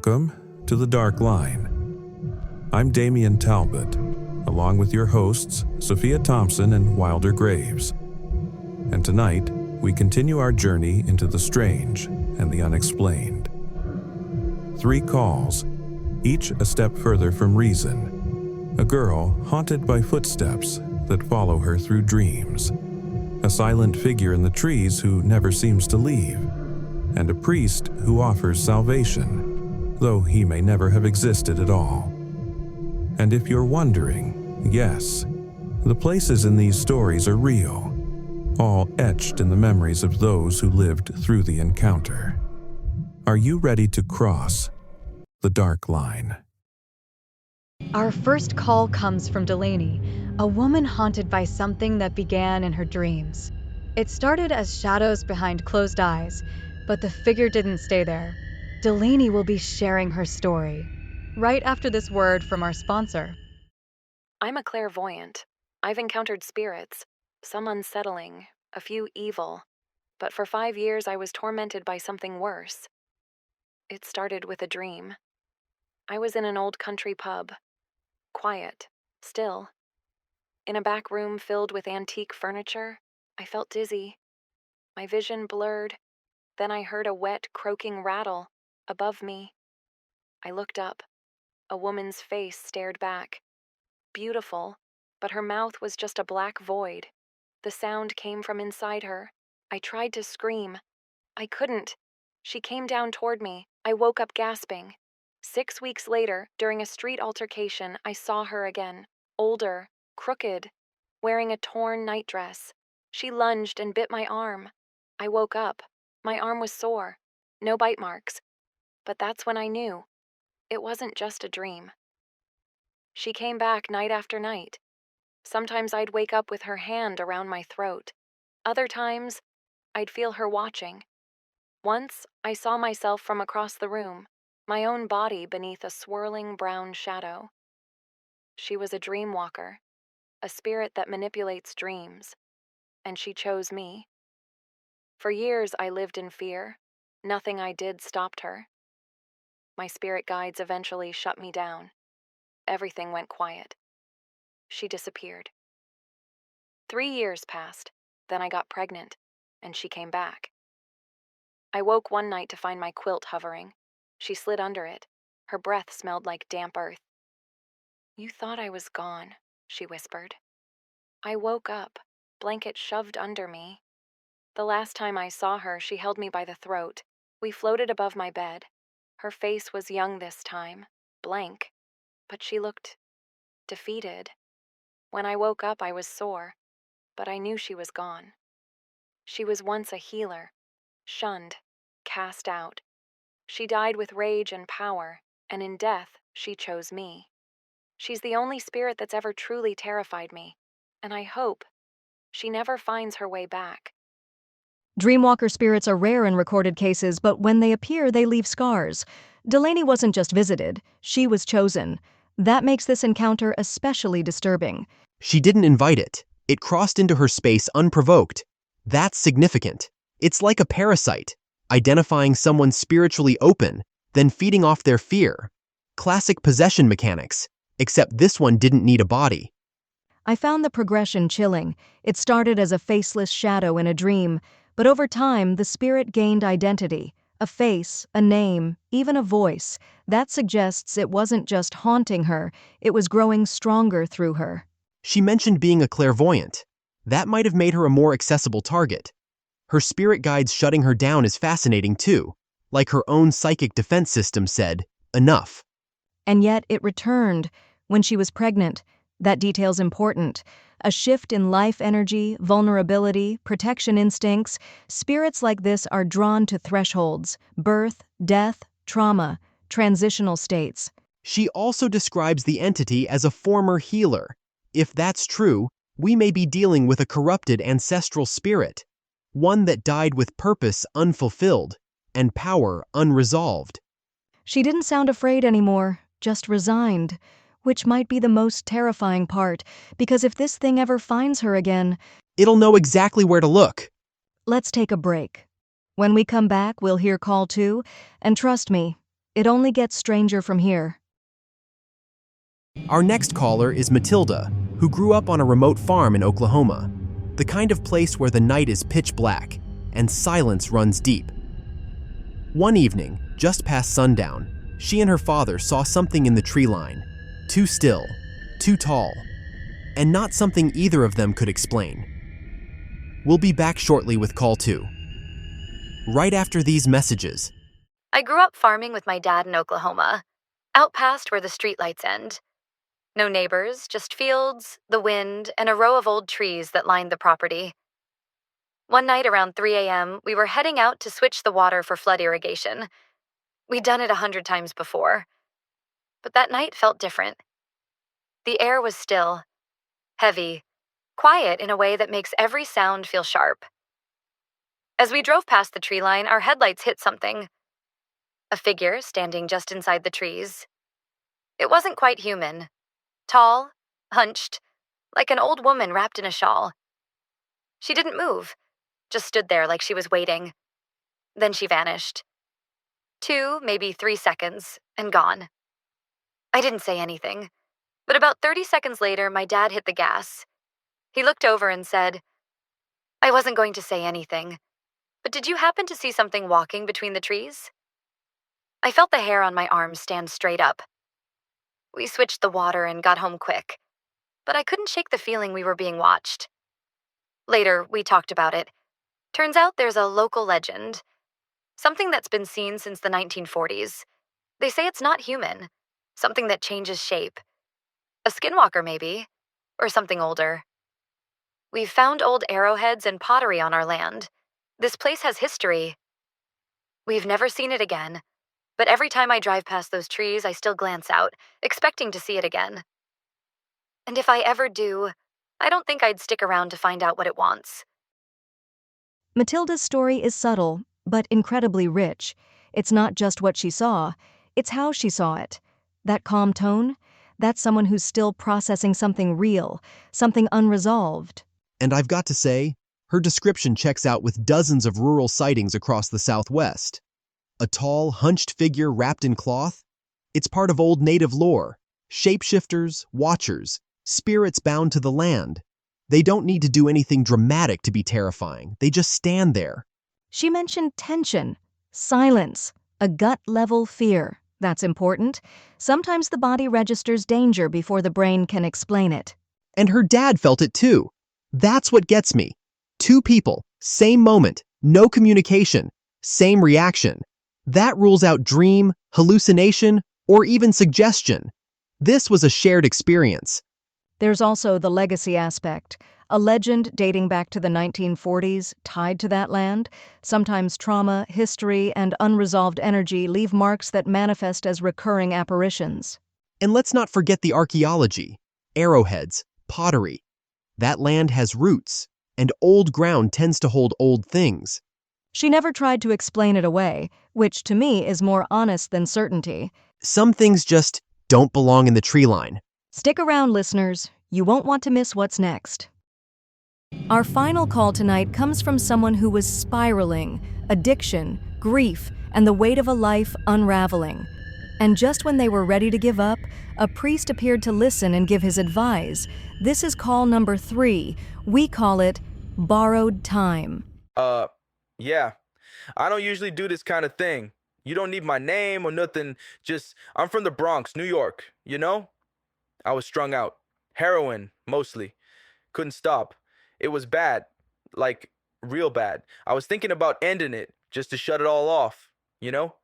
Welcome to The Dark Line. I'm Damian Talbot, along with your hosts, Sophia Thompson and Wilder Graves. And tonight, we continue our journey into the strange and the unexplained. 3 calls, each a step further from reason. A girl haunted by footsteps that follow her through dreams. A silent figure in the trees who never seems to leave. And a priest who offers salvation, though he may never have existed at all. And if you're wondering, yes, the places in these stories are real, all etched in the memories of those who lived through the encounter. Are you ready to cross the dark line? Our first call comes from Delaney, a woman haunted by something that began in her dreams. It started as shadows behind closed eyes, but the figure didn't stay there. Delaney will be sharing her story right after this word from our sponsor. I'm a clairvoyant. I've encountered spirits, some unsettling, a few evil, but for 5 years I was tormented by something worse. It started with a dream. I was in an old country pub, quiet, still. In a back room filled with antique furniture, I felt dizzy. My vision blurred. Then I heard a wet, croaking rattle above me. I looked up. A woman's face stared back. Beautiful, but her mouth was just a black void. The sound came from inside her. I tried to scream. I couldn't. She came down toward me. I woke up gasping. 6 weeks later, during a street altercation, I saw her again. Older, crooked, wearing a torn nightdress. She lunged and bit my arm. I woke up. My arm was sore. No bite marks. But that's when I knew. It wasn't just a dream. She came back night after night. Sometimes I'd wake up with her hand around my throat. Other times, I'd feel her watching. Once, I saw myself from across the room, my own body beneath a swirling brown shadow. She was a dream walker, a spirit that manipulates dreams, and she chose me. For years, I lived in fear. Nothing I did stopped her. My spirit guides eventually shut me down. Everything went quiet. She disappeared. 3 years passed. Then I got pregnant, and she came back. I woke one night to find my quilt hovering. She slid under it. Her breath smelled like damp earth. "You thought I was gone," she whispered. I woke up, blanket shoved under me. The last time I saw her, she held me by the throat. We floated above my bed. Her face was young this time, blank, but she looked defeated. When I woke up, I was sore, but I knew she was gone. She was once a healer, shunned, cast out. She died with rage and power, and in death, she chose me. She's the only spirit that's ever truly terrified me, and I hope she never finds her way back. Dreamwalker spirits are rare in recorded cases, but when they appear, they leave scars. Delaney wasn't just visited, she was chosen. That makes this encounter especially disturbing. She didn't invite it. It crossed into her space unprovoked. That's significant. It's like a parasite, identifying someone spiritually open, then feeding off their fear. Classic possession mechanics, except this one didn't need a body. I found the progression chilling. It started as a faceless shadow in a dream, but over time, the spirit gained identity. A face, a name, even a voice. That suggests it wasn't just haunting her, it was growing stronger through her. She mentioned being a clairvoyant. That might have made her a more accessible target. Her spirit guides shutting her down is fascinating too. Like her own psychic defense system said, enough. And yet it returned when she was pregnant. That detail's important. A shift in life energy, vulnerability, protection instincts. Spirits like this are drawn to thresholds: birth, death, trauma, transitional states. She also describes the entity as a former healer. If that's true, we may be dealing with a corrupted ancestral spirit. One that died with purpose unfulfilled and power unresolved. She didn't sound afraid anymore, just resigned. Which might be the most terrifying part, because if this thing ever finds her again, it'll know exactly where to look. Let's take a break. When we come back, we'll hear call 2, and trust me, It only gets stranger from here. Our next caller is Matilda, who grew up on a remote farm in Oklahoma, the kind of place where the night is pitch black and silence runs deep. One evening, just past sundown, she and her father saw something in the tree line, too still, too tall, and not something either of them could explain. We'll be back shortly with Call 2. Right after these messages. I grew up farming with my dad in Oklahoma, out past where the streetlights end. No neighbors, just fields, the wind, and a row of old trees that lined the property. One night around 3 a.m., we were heading out to switch the water for flood irrigation. We'd done it 100 times before. But that night felt different. The air was still, heavy, quiet in a way that makes every sound feel sharp. As we drove past the tree line, our headlights hit something. A figure standing just inside the trees. It wasn't quite human. Tall, hunched, like an old woman wrapped in a shawl. She didn't move, just stood there like she was waiting. Then she vanished. 2, maybe 3 seconds, and gone. I didn't say anything, but about 30 seconds later, my dad hit the gas. He looked over and said, "I wasn't going to say anything, but did you happen to see something walking between the trees?" I felt the hair on my arms stand straight up. We switched the water and got home quick, but I couldn't shake the feeling we were being watched. Later, we talked about it. Turns out there's a local legend, something that's been seen since the 1940s. They say it's not human, something that changes shape. A skinwalker, maybe, or something older. We've found old arrowheads and pottery on our land. This place has history. We've never seen it again, but every time I drive past those trees, I still glance out, expecting to see it again. And if I ever do, I don't think I'd stick around to find out what it wants. Matilda's story is subtle, but incredibly rich. It's not just what she saw, it's how she saw it. That calm tone, that's someone who's still processing something real, something unresolved. And I've got to say, her description checks out with dozens of rural sightings across the Southwest. A tall, hunched figure wrapped in cloth? It's part of old native lore. Shapeshifters, watchers, spirits bound to the land. They don't need to do anything dramatic to be terrifying. They just stand there. She mentioned tension, silence, a gut-level fear. That's important. Sometimes the body registers danger before the brain can explain it. And her dad felt it too. That's what gets me. 2 people, same moment, no communication, same reaction. That rules out dream, hallucination, or even suggestion. This was a shared experience. There's also the legacy aspect, a legend dating back to the 1940s tied to that land. Sometimes trauma, history, and unresolved energy leave marks that manifest as recurring apparitions. And let's not forget the archaeology, arrowheads, pottery. That land has roots, and old ground tends to hold old things. She never tried to explain it away, which to me is more honest than certainty. Some things just don't belong in the tree line. Stick around, listeners. You won't want to miss what's next. Our final call tonight comes from someone who was spiraling, addiction, grief, and the weight of a life unraveling. And just when they were ready to give up, a priest appeared to listen and give his advice. This is call number 3. We call it borrowed time. Yeah. I don't usually do this kind of thing. You don't need my name or nothing. Just, I'm from the Bronx, New York, you know? I was strung out. Heroin, mostly. Couldn't stop. It was bad. Like, real bad. I was thinking about ending it, just to shut it all off, you know?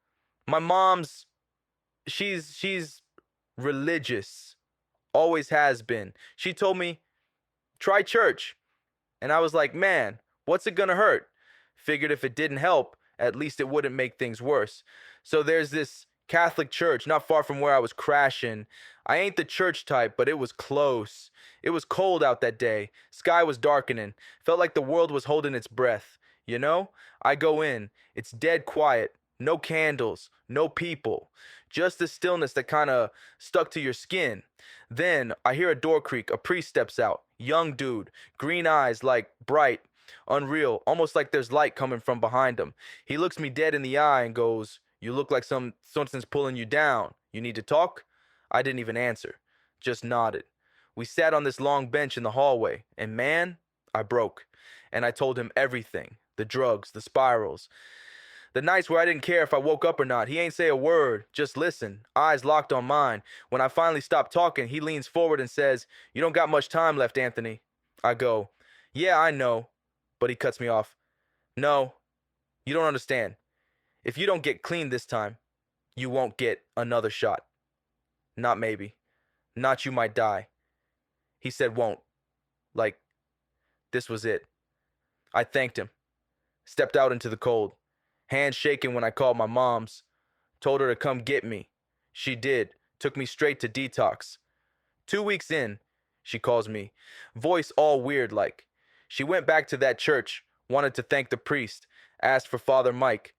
My mom's, she's religious. Always has been. She told me, try church. And I was like, man, what's it gonna hurt? Figured if it didn't help, at least it wouldn't make things worse. So there's this Catholic church not far from where I was crashing. I ain't the church type, but it was close. It was cold out that day. Sky was darkening. Felt like the world was holding its breath. You know? I go in. It's dead quiet. No candles. No people. Just the stillness that kind of stuck to your skin. Then I hear a door creak. A priest steps out. Young dude. Green eyes, like bright. Unreal. Almost like there's light coming from behind him. He looks me dead in the eye and goes, You look like something's pulling you down. You need to talk?" I didn't even answer, just nodded. We sat on this long bench in the hallway, and man, I broke. And I told him everything, the drugs, the spirals. The nights where I didn't care if I woke up or not. He ain't say a word, just listen, eyes locked on mine. When I finally stopped talking, he leans forward and says, "You don't got much time left, Anthony." I go, "Yeah, I know." But he cuts me off. "No, you don't understand. If you don't get clean this time, you won't get another shot. Not maybe. Not you might die." He said won't. Like, this was it. I thanked him. Stepped out into the cold. Hands shaking when I called my mom's. Told her to come get me. She did. Took me straight to detox. 2 weeks in, she calls me. Voice all weird like. She went back to that church. Wanted to thank the priest. Asked for Father Mike.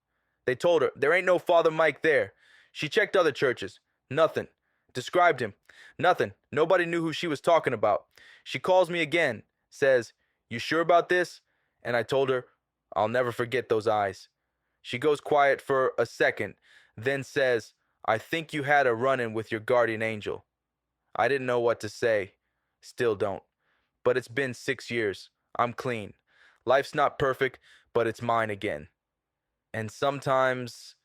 They told her there ain't no Father Mike there. She checked other churches. Nothing. Described him. Nothing. Nobody knew who she was talking about. She calls me again. Says, "You sure about this?" And I told her, "I'll never forget those eyes." She goes quiet for a second, then says, "I think you had a run-in with your guardian angel." I didn't know what to say. Still don't. But it's been 6 years. I'm clean. Life's not perfect, but it's mine again. And sometimes,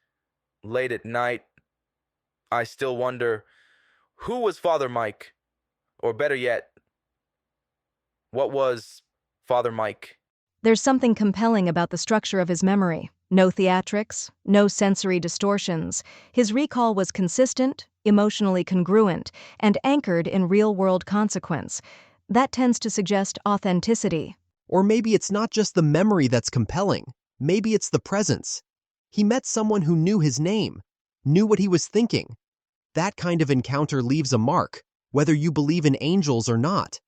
late at night, I still wonder, who was Father Mike? Or better yet, what was Father Mike? There's something compelling about the structure of his memory. No theatrics, no sensory distortions. His recall was consistent, emotionally congruent, and anchored in real-world consequence. That tends to suggest authenticity. Or maybe it's not just the memory that's compelling. Maybe it's the presence. He met someone who knew his name, knew what he was thinking. That kind of encounter leaves a mark, whether you believe in angels or not.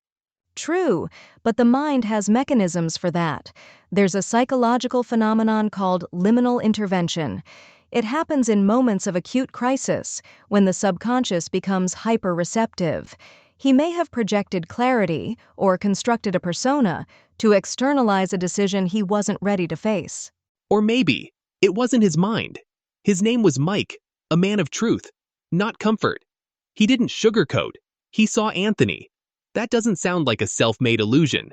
True, but the mind has mechanisms for that. There's a psychological phenomenon called liminal intervention. It happens in moments of acute crisis, when the subconscious becomes hyper-receptive. He may have projected clarity or constructed a persona to externalize a decision he wasn't ready to face. Or maybe it wasn't his mind. His name was Mike, a man of truth, not comfort. He didn't sugarcoat. He saw Anthony. That doesn't sound like a self-made illusion.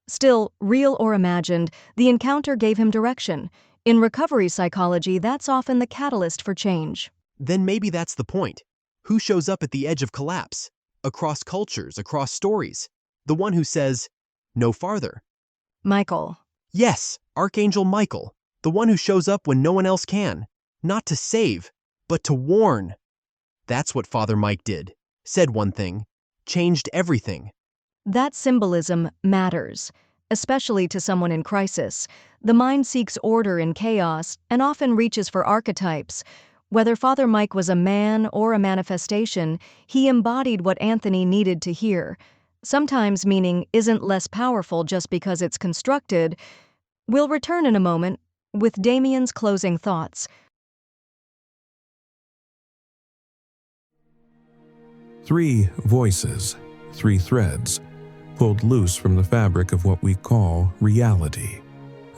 Still, real or imagined, the encounter gave him direction. In recovery psychology, that's often the catalyst for change. Then maybe that's the point. Who shows up at the edge of collapse? Across cultures, across stories. The one who says, "No farther." Michael. Yes, Archangel Michael. The one who shows up when no one else can. Not to save, but to warn. That's what Father Mike did. Said one thing. Changed everything. That symbolism matters, especially to someone in crisis. The mind seeks order in chaos and often reaches for archetypes. Whether Father Mike was a man or a manifestation, he embodied what Anthony needed to hear. Sometimes meaning isn't less powerful just because it's constructed. We'll return in a moment with Damien's closing thoughts. Three voices, three threads, pulled loose from the fabric of what we call reality.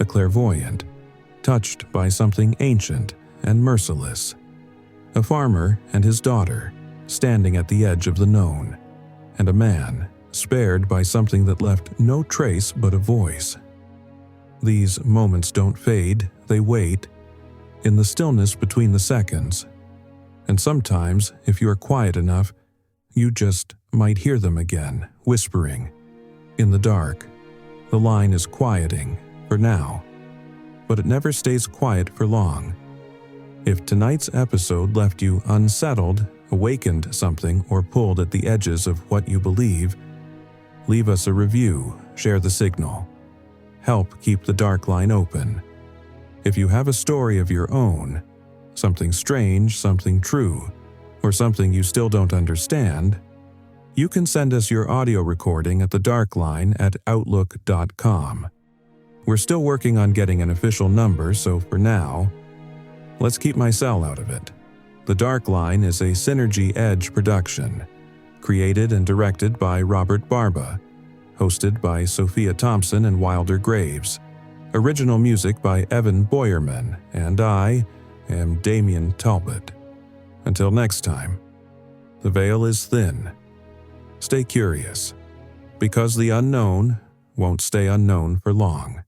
A clairvoyant, touched by something ancient and merciless. A farmer and his daughter, standing at the edge of the known. And a man, spared by something that left no trace but a voice. These moments don't fade, they wait, in the stillness between the seconds. And sometimes, if you are quiet enough, you just might hear them again, whispering. In the dark, the line is quieting, for now. But it never stays quiet for long. If tonight's episode left you unsettled, awakened something, or pulled at the edges of what you believe, leave us a review, share the signal. Help keep the dark line open. If you have a story of your own, something strange, something true, or something you still don't understand, you can send us your audio recording at thedarkline@outlook.com. We're still working on getting an official number, so for now, let's keep my cell out of it. The Dark Line is a Synergy Edge production, created and directed by Robert Barba, hosted by Sophia Thompson and Wilder Graves, original music by Evan Boyerman, and I, am Damien Talbot. Until next time, the veil is thin. Stay curious, because the unknown won't stay unknown for long.